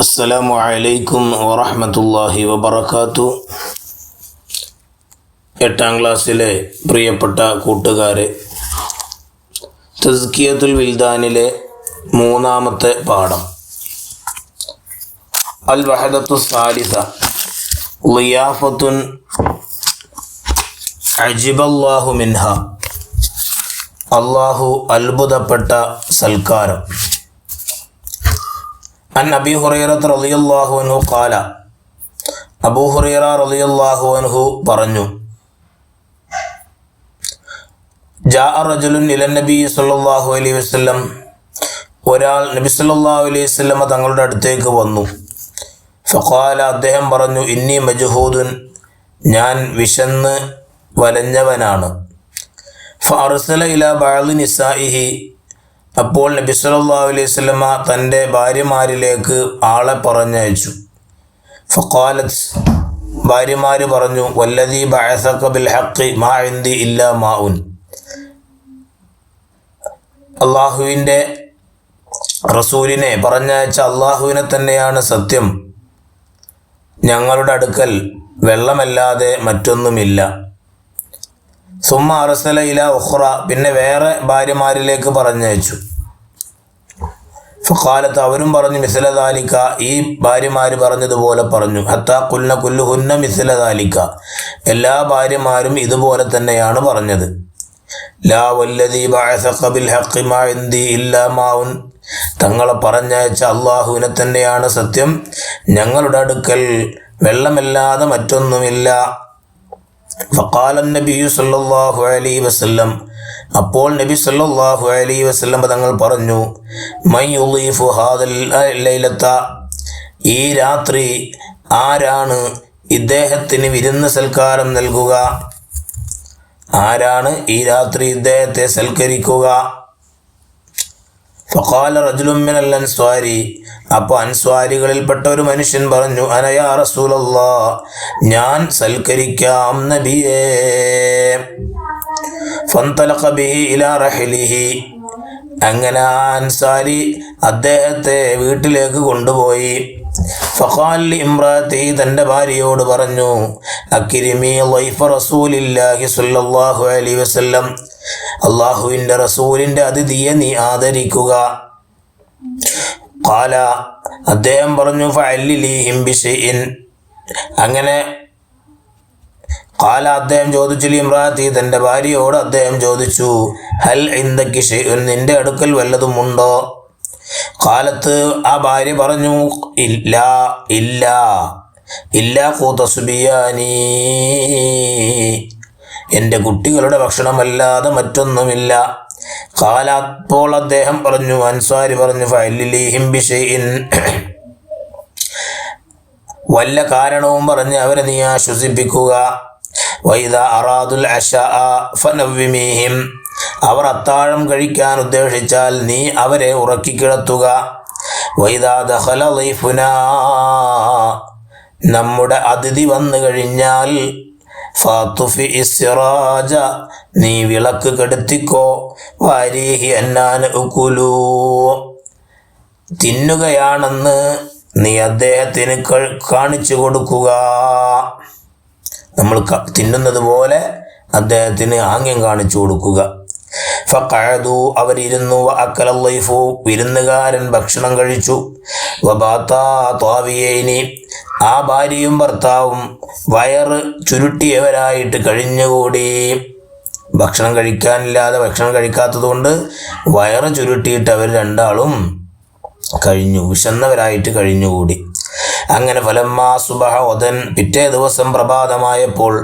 അസ്സലാമു അലൈക്കും വറഹ്മത്തുള്ളാഹി വബറകാതുഹു. 8ാം ക്ലാസ്സിലെ പ്രിയപ്പെട്ട കൂട്ടുകാരെ, തസ്കിയത്തുൽ വിൽദാനിലെ 3ാമത്തെ പാഠം അൽ വഹദത്തു സാലിസ ളിയാഫത്തുൻ അജിബല്ലാഹു മിൻഹ, അല്ലാഹു അത്ഭുതപ്പെട്ട സൽക്കാരം. അൻ അബീ ഹുറൈറത്ത് റളിയല്ലാഹു അൻഹു ഖാല, അബൂ ഹുറൈറ റളിയല്ലാഹു അൻഹു പറഞ്ഞു, ജാഅ റജുലുൻ ഇലൻ നബി സല്ലല്ലാഹു അലൈഹി വസല്ലം, ഒരാൾ നബി സല്ലല്ലാഹു അലൈഹി വസല്ലം തങ്ങളുടെ അടുത്തേക്ക് വന്നു. ഫഖാല, അദ്ദേഹം പറഞ്ഞു, ഇന്നി മജ്ഹൂദുൻ, ഞാൻ വിശന്ന് വലഞ്ഞവനാണ്. ഫഅർസല ഇലാ ബഅദി നിസാഇഹി, അപ്പോൾ നബി സല്ലല്ലാഹു അലൈഹി വസല്ലമ തൻ്റെ ഭാര്യമാരിലേക്ക് ആളെ പറഞ്ഞയച്ചു. ഫഖാലത്ത്, ഭാര്യമാര് പറഞ്ഞു, വല്ലദീ ബഅസക ബിൽ ഹഖ് മാ ഇൻദി ഇല്ലാ മാഉൻ, അള്ളാഹുവിൻ്റെ റസൂലിനെ പറഞ്ഞയച്ച അള്ളാഹുവിനെ തന്നെയാണ് സത്യം, ഞങ്ങളുടെ അടുക്കൽ വെള്ളമല്ലാതെ മറ്റൊന്നുമില്ല. സുമ്മ അർസല ഇലാ ഉഖ്റ, പിന്നെ വേറെ ഭാര്യമാരിലേക്ക് പറഞ്ഞയച്ചു. ഫഖാലത്ത്, അവരും പറഞ്ഞു, മിസ്ല ദാലിക, ഈ ഭാര്യമാർ പറഞ്ഞതുപോലെ പറഞ്ഞു. ഹത്താ ഖുൽന കുല്ലുഹുന്ന മിസ്ല ദാലിക, എല്ലാ ഭാര്യമാരും ഇതുപോലെ തന്നെയാണ് പറഞ്ഞത്. ലാ വല്ലദീ ബഅസക ബിൽ ഹഖ് മാ ഇൻദി ഇല്ലാ മാഉൻ, തങ്ങളെ പറഞ്ഞയച്ച അള്ളാഹുവിനെ തന്നെയാണ് സത്യം, ഞങ്ങളുടെ അടുക്കൽ വെള്ളമല്ലാതെ മറ്റൊന്നുമില്ല. ഫഖാല നബിയു സല്ലല്ലാഹു അലൈഹി വസല്ലം, അപ്പോൾ നബി സല്ലല്ലാഹു അലൈഹി വസല്ലം തങ്ങൾ പറഞ്ഞു, മൻ യുളീഫു ഹാദൽ ലൈലത, ഈ രാത്രി ആരാണ് ഇദ്ദേഹത്തിന് വിരുന്ന് സൽക്കാരം നൽകുക, ആരാണ് ഈ രാത്രി ഇദ്ദേഹത്തെ സൽക്കരിക്കുക. ഫഖാല റജുലുൻ മിനൽ അൻസ്വാരി, അപ്പോൾ അൻസ്വാരികളിൽപ്പെട്ട ഒരു മനുഷ്യൻ പറഞ്ഞു, അന യാ റസൂലല്ലാഹ്, ഞാൻ സൽക്കരിക്കാം നബിയേ. ഫന്തലഖ ബിഹി ഇലാ റഹ്ലിഹി, അങ്ങനെ ആ അൻസാരി അദ്ദേഹത്തെ വീട്ടിലേക്ക് കൊണ്ടുപോയി. ഫഖാല ലിംറാത്തി, തൻ്റെ ഭാര്യയോട് പറഞ്ഞു, അക്രിമി ളൈഫ റസൂലില്ലാഹി സ്വല്ലല്ലാഹു അലൈഹി വസല്ലം, അള്ളാഹുവിൻ്റെ റസൂലിൻ്റെ അതിഥിയെ നീ ആദരിക്കുക. ഖാല, അദ്ദേഹം പറഞ്ഞു, ഫഅല്ലിലീഹിം ബിശൈഇൻ, അങ്ങനെ ഖാല, അദ്ദേഹം ചോദിച്ചു, ലിംറാത്തി, തൻ്റെ ഭാര്യയോട് അദ്ദേഹം ചോദിച്ചു, ഹൽ ഇൻദകി ശൈഉൻ, നിന്റെ അടുക്കൽ വല്ലതും ഉണ്ടോ. ഖാലത്ത്, ആ ഭാര്യ പറഞ്ഞു, ഇല്ല ഇല്ല ഇല്ലാ ഖൂത സുബിയാനി, എൻ്റെ കുട്ടികളുടെ ഭക്ഷണമല്ലാതെ മറ്റൊന്നുമില്ല. ഖാല, അപ്പോൾ അദ്ദേഹം പറഞ്ഞു, അൻസ്വാരി പറഞ്ഞു, ഫഅല്ലിലീഹിം ബിശൈഇൻ, വല്ല കാരണവും പറഞ്ഞ് അവരെ നീ ആശ്വസിപ്പിക്കുക. വഇദാ അറാദുൽ അശാഅ ഫനവ്വിമീഹിം, അവർ അത്താഴം കഴിക്കാൻ ഉദ്ദേശിച്ചാൽ നീ അവരെ ഉറക്കിക്കിടത്തുക. വഇദാ ദഖല ളൈഫുനാ, നമ്മുടെ അതിഥി വന്നു കഴിഞ്ഞാൽ ഫാത്തുഫി ഇസ്സിറാജ, നീ വിളക്ക് കെടുത്തിക്കോ. വാരീഹി അന്നാൻ ഉകുലൂ, തിന്നുകയാണെന്ന് നീ അദ്ദേഹത്തിന് കാണിച്ചു കൊടുക്കുക. നമ്മൾ തിന്നുന്നത് പോലെ അദ്ദേഹത്തിന് ആംഗ്യം കാണിച്ചു കൊടുക്കുക. ഫഖഅദു, അവരിരുന്നു. വഅക്കല ളൈഫു, വിരുന്നുകാരൻ ഭക്ഷണം കഴിച്ചു. വബാതാ ത്വാവിയൈനി, ആ ഭാര്യയും ഭർത്താവും വയറ് ചുരുട്ടിയവരായിട്ട് കഴിഞ്ഞുകൂടി. ഭക്ഷണം കഴിക്കാത്തത് കൊണ്ട് വയറ് ചുരുട്ടിയിട്ട് അവർ രണ്ടാളും കഴിഞ്ഞു, വിശന്നവരായിട്ട് കഴിഞ്ഞുകൂടി. അങ്ങനെ ഫലമ്മാ സുബഹ ഉദൻ, പിറ്റേ ദിവസം പ്രഭാതമായപ്പോൾ,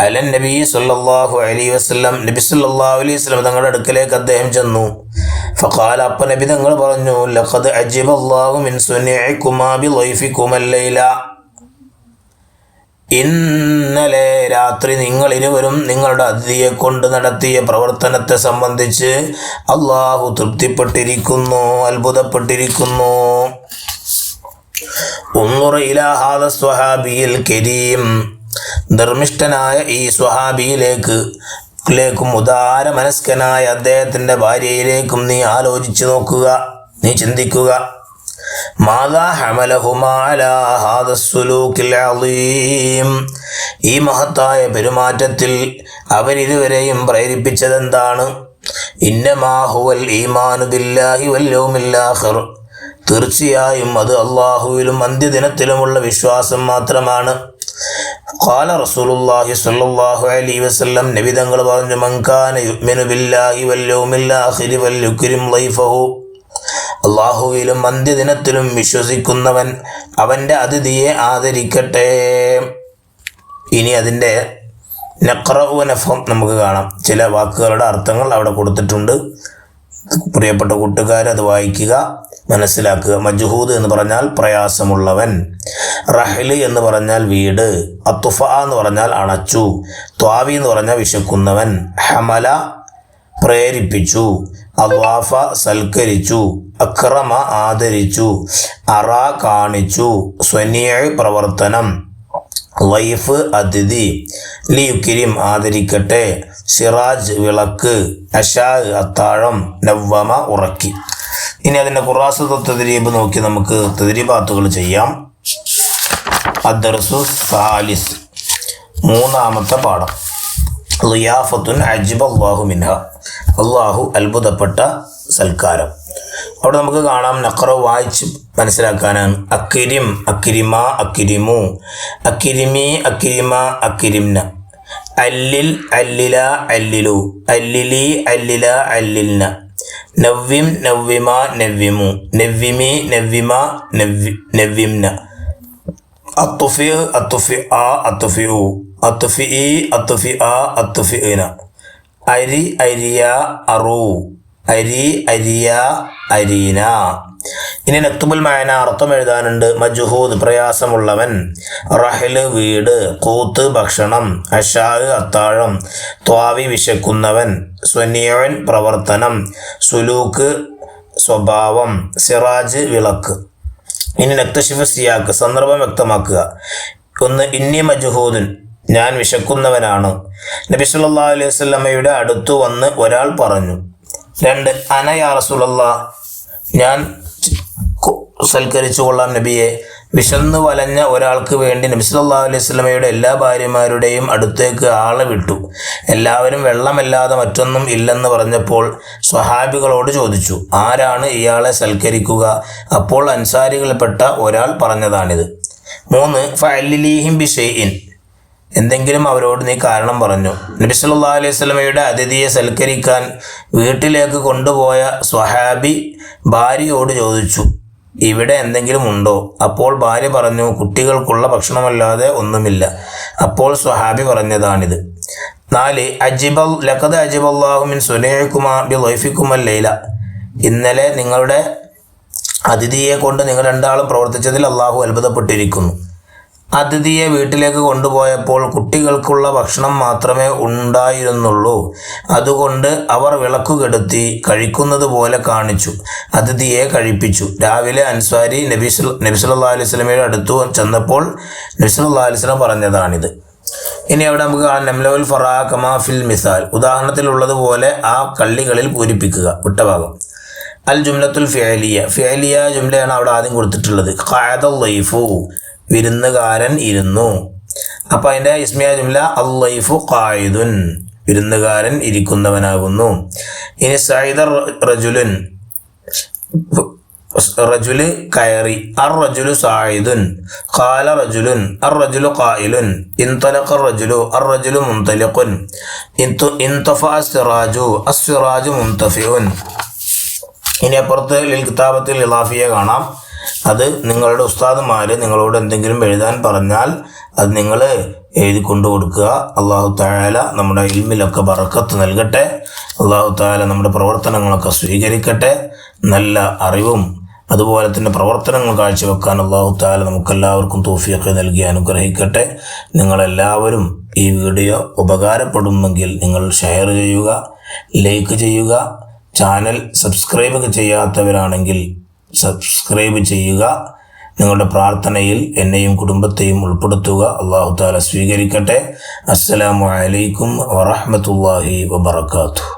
അലൻ നബി സല്ലല്ലാഹു അലൈഹി വസല്ലം, നബി സല്ലല്ലാഹു അലൈഹി വസല്ലം തങ്ങളുടെ അടുക്കലേക്ക് അദ്ദേഹം ചെന്നു. ഫഖാല, അപ്പോൾ നബി തങ്ങൾ പറഞ്ഞു, ലഖദ് അജിബല്ലാഹു മിൻ സുനിഇകുമാ ബിളൈഫികുമൽ ലൈല, ഇന്നലെ രാത്രി നിങ്ങൾ ഇരുവരും നിങ്ങളുടെ അതിഥിയെ കൊണ്ട് നടത്തിയ പ്രവർത്തനത്തെ സംബന്ധിച്ച് അള്ളാഹു തൃപ്തിപ്പെട്ടിരിക്കുന്നു, അത്ഭുതപ്പെട്ടിരിക്കുന്നു. ഉൻദുർ ഇലാ ഹാദ സ്വഹാബിയിൽ കരീം, ധർമ്മിഷ്ഠനായ ഈ സ്വഹാബിയിലേക്കും ഉദാര മനസ്കനായ അദ്ദേഹത്തിൻ്റെ ഭാര്യയിലേക്കും നീ ആലോചിച്ചു നോക്കുക, നീ ചിന്തിക്കുക. മാദാ ഹമലഹുമാ അലാ ഹാദസ് സുലൂക്കിൽ അളീം. ഈ മഹത്തായ പെരുമാറ്റത്തിൽ അവരിരുവരെയും പ്രേരിപ്പിച്ചതെന്താണ്? ഇന്നമാ ഹുവൽ ഈമാനു ബില്ലാഹി വൽ യൗമിൽ ആഖിർ. തീർച്ചയായും അത് അള്ളാഹുവിലും അന്ത്യദിനത്തിലുമുള്ള വിശ്വാസം മാത്രമാണ്. ഖാല റസൂലുള്ളാഹി സ്വല്ലല്ലാഹു അലൈഹി വസല്ലം, നബി തങ്ങൾ പറഞ്ഞു, മൻ കാന യുഅ്മിനു ബില്ലാഹി വൽ യൗമിൽ ആഖിരി ഫൽയുക്രിം ളൈഫഹു. അള്ളാഹുവിലും അന്ത്യദിനത്തിലും വിശ്വസിക്കുന്നവൻ അവൻ്റെ അതിഥിയെ ആദരിക്കട്ടെ. ഇനി അതിൻ്റെ നഖ്റഉ നഫ്ഹം നമുക്ക് കാണാം. ചില വാക്കുകളുടെ അർത്ഥങ്ങൾ അവിടെ കൊടുത്തിട്ടുണ്ട്. പ്രിയപ്പെട്ട കൂട്ടുകാർ അത് വായിക്കുക, മനസ്സിലാക്കുക. മജ്ഹൂദ് എന്ന് പറഞ്ഞാൽ പ്രയാസമുള്ളവൻ, റഹ്ല് എന്ന് പറഞ്ഞാൽ വീട്, അത്തുഫ എന്ന് പറഞ്ഞാൽ അണച്ചു, ത്വാവി എന്ന് പറഞ്ഞാൽ വിശക്കുന്നവൻ, ഹമല പ്രേരിപ്പിച്ചു, അദ്വാഫ സൽക്കരിച്ചു, അക്രമ ആദരിച്ചു, അറ കാണിച്ചു, സ്വനിയ പ്രവർത്തനം, ലൈഫ് അതിഥി, ലിയുക്കിരിം ആദരിക്കട്ടെ, സിറാജ് വിളക്ക്, അഷാ അത്താഴം, നവ്വമ ഉറക്കി. ഇനി അതിൻ്റെ ഖുറാസ് തദ്രീബ് നോക്കി നമുക്ക് തദ്രീബാത്തുകൾ ചെയ്യാം. അദ്ദർസു സാലിസ്, മൂന്നാമത്തെ പാഠം. ളിയാഫത്തുൻ അജ്ബല്ലാഹു മിൻഹ. അള്ളാഹു അത്ഭുതപ്പെട്ട സൽക്കാരം. അവിടെ നമുക്ക് കാണാം, നഖ്റ വായിച്ച് മനസ്സിലാക്കാനാണ്. അക്കിരിം, അക്കിരിമ, അക്കിരിമു, അക്കിരിമി, അക്കിരിമ, അക്കിരിംന. അല്ലിൽ, അല്ലില, അല്ലിലു, അല്ലിലി, അല്ലില, അല്ലിൽന. നവ്വിം, നവ്വിമ, നവ്വിമു, നവ്വിമി, നവ്വിമ, നവ്വിംന. അത്തുഫി, അത്തുഫി ആ, അത്തുഫിഉ, അത്തുഫി, അത്തുഫി ആ, അത്തുഫിന. അരി, അരിയ, അറു, അരി, അരിയ, അരീന. ഇനി നക്തുബുൽ മഅന, അർത്ഥം എഴുതാനുണ്ട്. മജ്ഹൂദ് പ്രയാസമുള്ളവൻ, റഹ്ല് വീട്, ഖൂത്ത് ഭക്ഷണം, അഷാ അത്താഴം, ത്വാവി വിശക്കുന്നവൻ, സ്വനിയൻ പ്രവർത്തനം, സുലൂക്ക് സ്വഭാവം, സിറാജ് വിളക്ക്. ഇനി നക്തശിഫ് സിയാക്ക്, സന്ദർഭം വ്യക്തമാക്കുക. ഒന്ന്, ഇന്നി മജ്ഹൂദുൻ, ഞാൻ വിശക്കുന്നവനാണ്. നബി സല്ലല്ലാഹു അലൈഹി വസല്ലമയുടെ അടുത്തു വന്ന് ഒരാൾ പറഞ്ഞു. 2, അന യാ റസൂലല്ലാഹ്, ഞാൻ സൽക്കരിച്ചു കൊള്ളാം നബിയെ. വിശന്നു വലഞ്ഞ ഒരാൾക്ക് വേണ്ടി നബി സല്ലല്ലാഹു അലൈഹി വസല്ലമയുടെ എല്ലാ ഭാര്യമാരുടെയും അടുത്തേക്ക് ആളെ വിട്ടു. എല്ലാവരും വെള്ളമല്ലാതെ മറ്റൊന്നും ഇല്ലെന്ന് പറഞ്ഞപ്പോൾ സ്വഹാബികളോട് ചോദിച്ചു, ആരാണ് ഇയാളെ സൽക്കരിക്കുക? അപ്പോൾ അൻസാരികളിൽപ്പെട്ട ഒരാൾ പറഞ്ഞതാണിത്. 3, ഫഅല്ലിലീഹിം ബിശൈഇൻ, എന്തെങ്കിലും അവരോട് നീ കാരണം പറഞ്ഞു. നബി സല്ലല്ലാഹു അലൈഹി വസല്ലമയുടെ അതിഥിയെ സൽക്കരിക്കാൻ വീട്ടിലേക്ക് കൊണ്ടുപോയ സ്വഹാബി ഭാര്യയോട് ചോദിച്ചു, ഇവിടെ എന്തെങ്കിലും ഉണ്ടോ? അപ്പോൾ ഭാര്യ പറഞ്ഞു, കുട്ടികൾക്കുള്ള ഭക്ഷണമല്ലാതെ ഒന്നുമില്ല. അപ്പോൾ സ്വഹാബി പറഞ്ഞതാണിത്. 4, ലഖദ് അജിബല്ലാഹു മിൻ സുനൈകുമാ ബിളൈഫികുമൽ ലൈല, ഇന്നലെ നിങ്ങളുടെ അതിഥിയെ കൊണ്ട് നിങ്ങൾ രണ്ടാളും പ്രവർത്തിച്ചതിൽ അള്ളാഹു അത്ഭുതപ്പെട്ടിരിക്കുന്നു. അതിഥിയെ വീട്ടിലേക്ക് കൊണ്ടുപോയപ്പോൾ കുട്ടികൾക്കുള്ള ഭക്ഷണം മാത്രമേ ഉണ്ടായിരുന്നുള്ളൂ. അതുകൊണ്ട് അവർ വിളക്കുകെടുത്തി കഴിക്കുന്നത് പോലെ കാണിച്ചു അതിഥിയെ കഴിപ്പിച്ചു. രാവിലെ അൻസാരി നബി സല്ലല്ലാഹു അലൈഹി വസല്ലമയുടെ അടുത്ത് ചെന്നപ്പോൾ നബി സല്ലല്ലാഹു അലൈഹി വസല്ലം പറഞ്ഞതാണിത്. ഇനി അവിടെ നമുക്ക് നംലഉൽ ഫറാ കമാ ഫിൽ മിസാൽ, ഉദാഹരണത്തിലുള്ളതുപോലെ ആ കള്ളികളിൽ പൂരിപ്പിക്കുക. വിട്ടഭാഗം. അൽ ജുംലത്തുൽ ഫിഅലിയ, ഫിഅലിയ ജുംലയാണ് അവിടെ ആദ്യം കൊടുത്തിട്ടുള്ളത്. ഖഅദൽ ലൈഫു, വിരുന്നുകാരൻ ഇരുന്നു. അപ്പം അതിൻ്റെ ഇസ്മിയ ജുംല അല്ലൈഫു ഖായിദുൻ, വിരുന്നുകാരൻ ഇരിക്കുന്നവനാകുന്നു. ഇനി സഈദ റജുലുൻ, റജുല് കയറി. അർ റജുലു സായിദുൻ, ഖാല റജുലുൻ, അർ റജുലു ഖായിലുൻ, ഇൻതലഖ റജുലു, അർ റജുലു മുൻതലിഖുൻ, ഇൻതഫഅ അസ്സിറാജു, അസ്സിറാജു മുൻതഫിഉൻ. ഇനി അപ്പുറത്ത് ലിൽ കിതാബത്തിൽ ഇളാഫിയ കാണാം. അത് നിങ്ങളുടെ ഉസ്താദുമാർ നിങ്ങളോട് എന്തെങ്കിലും എഴുതാൻ പറഞ്ഞാൽ അത് നിങ്ങൾ എഴുതി കൊണ്ടു കൊടുക്കുക. അല്ലാഹു തആല നമ്മുടെ ഇൽമിലൊക്കെ ബറക്കത്ത് നൽകട്ടെ. അല്ലാഹു തആല നമ്മുടെ പ്രവർത്തനങ്ങളൊക്കെ സ്വീകരിക്കട്ടെ. നല്ല അറിവും അതുപോലെ തന്നെ പ്രവർത്തനങ്ങൾ കാഴ്ചവെക്കാൻ അല്ലാഹു തആല നമുക്കെല്ലാവർക്കും തൗഫീഖ് നൽകി അനുഗ്രഹിക്കട്ടെ. നിങ്ങളെല്ലാവരും ഈ വീഡിയോ ഉപകാരപ്പെടുമെങ്കിൽ നിങ്ങൾ ഷെയർ ചെയ്യുക, ലൈക്ക് ചെയ്യുക. ചാനൽ സബ്സ്ക്രൈബ് ചെയ്യാത്തവരാണെങ്കിൽ സബ്സ്ക്രൈബ് ചെയ്യുക. നിങ്ങളുടെ പ്രാർത്ഥനയിൽ എന്നെയും കുടുംബത്തെയും ഉൾപ്പെടുത്തുക. അല്ലാഹു തആല സ്വീകരിക്കട്ടെ. അസ്സലാമു അലൈക്കും വറഹ്മത്തുള്ളാഹി വബറകാതുഹു.